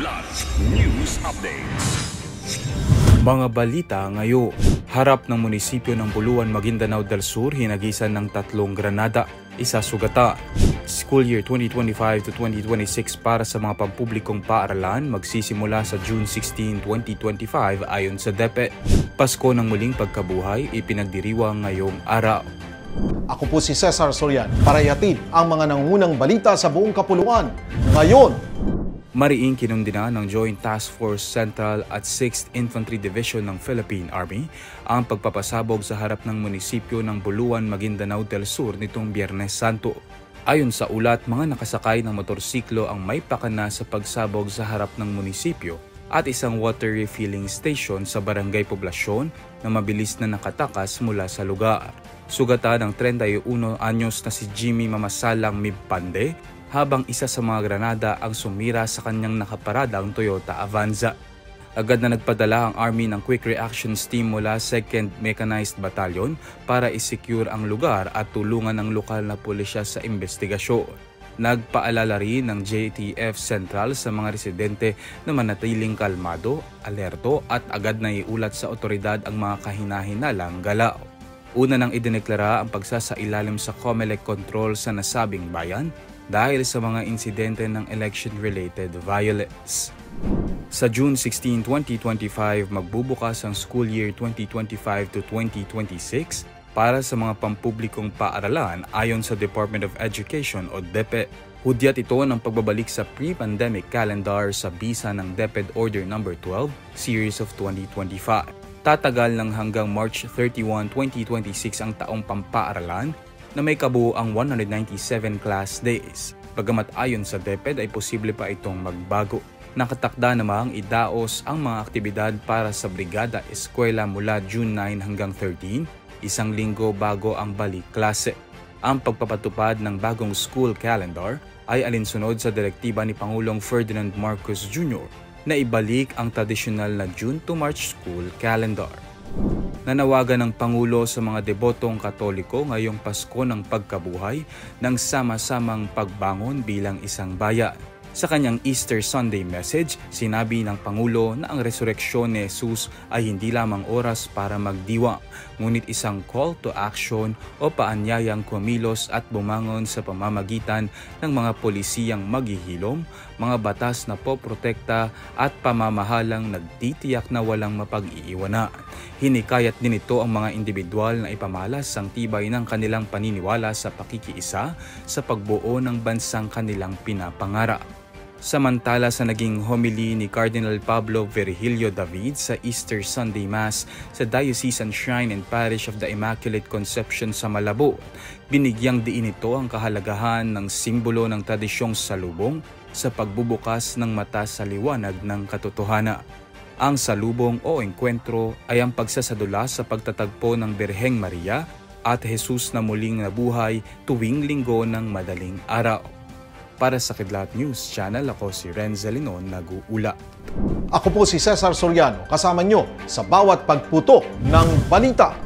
Kidlat News Updates. Mga balita ngayon. Harap ng munisipyo ng Buluan, Maguindanao del Sur, hinagisan ng 3 granada, isa sugatan. School year 2025 to 2026 para sa mga pampublikong paaralan magsisimula sa June 16, 2025 ayon sa DepEd. Pasko ng muling pagkabuhay ipinagdiriwang ngayong araw. Ako po si Cesar Sorian para ihatid ang mga nangungunang balita sa buong kapuluan ngayon. Mariing kinundina ng Joint Task Force Central at 6th Infantry Division ng Philippine Army ang pagpapasabog sa harap ng munisipyo ng Buluan, Maguindanao del Sur nitong Biyernes Santo. Ayon sa ulat, mga nakasakay ng motorsiklo ang may pakana sa pagsabog sa harap ng munisipyo at isang water refilling station sa Barangay Poblasyon na mabilis na nakatakas mula sa lugar. Sugatan ng 31 anyos na si Jimmy Mamasalang Mibpande, habang isa sa mga granada ang sumira sa kanyang nakaparadang Toyota Avanza. Agad na nagpadala ang Army ng Quick Reactions Team mula 2nd Mechanized Battalion para isecure ang lugar at tulungan ang lokal na pulisya sa investigasyon. Nagpaalala rin ng JTF Central sa mga residente na manatiling kalmado, alerto at agad na iulat sa otoridad ang mga kahinahinalang galaw. Una nang idineklara ang pagsasailalim sa COMELEC control sa nasabing bayan dahil sa mga insidente ng election-related violence. Sa June 16, 2025, magbubukas ang school year 2025 to 2026 para sa mga pampublikong paaralan ayon sa Department of Education o DepEd. Hudyat ito ng pagbabalik sa pre-pandemic calendar sa bisa ng DepEd Order No. 12, Series of 2025. Tatagal ng hanggang March 31, 2026 ang taong pampaaralan na may kabuuang 197 class days. Bagamat ayon sa DepEd ay posible pa itong magbago. Nakatakda namang idaos ang mga aktibidad para sa brigada eskwela mula June 9 hanggang 13, isang linggo bago ang balik klase. Ang pagpapatupad ng bagong school calendar ay alinsunod sa direktiba ni Pangulong Ferdinand Marcos Jr. na ibalik ang tradisyonal na June to March school calendar. Nanawagan ng Pangulo sa mga debotong Katoliko ngayong Pasko ng Pagkabuhay ng sama-samang pagbangon bilang isang bayan. Sa kanyang Easter Sunday message, sinabi ng Pangulo na ang resureksyon ni Jesus ay hindi lamang oras para magdiwang, ngunit isang call to action o paanyayang kumilos at bumangon sa pamamagitan ng mga polisiyang maghihilom, mga batas na poprotekta at pamamahalang nagtitiyak na walang mapag-iiwanan. Hinikayat din ito ang mga individual na ipamalas ang tibay ng kanilang paniniwala sa pakikiisa sa pagbuo ng bansang kanilang pinapangarap. Samantala sa naging homily ni Cardinal Pablo Virgilio David sa Easter Sunday Mass sa Diocesan Shrine and Parish of the Immaculate Conception sa Malabo, binigyang diin ito ang kahalagahan ng simbolo ng tradisyong salubong sa pagbubukas ng mata sa liwanag ng katotohanan. Ang salubong o engkwentro ay ang pagsasadula sa pagtatagpo ng Birheng Maria at Jesus na muling nabuhay tuwing linggo ng madaling araw. Para sa Kidlat News Channel, ako si Renzel Linon, nag-uula. Ako po si Cesar Soriano, kasama nyo sa bawat pagputo ng balita.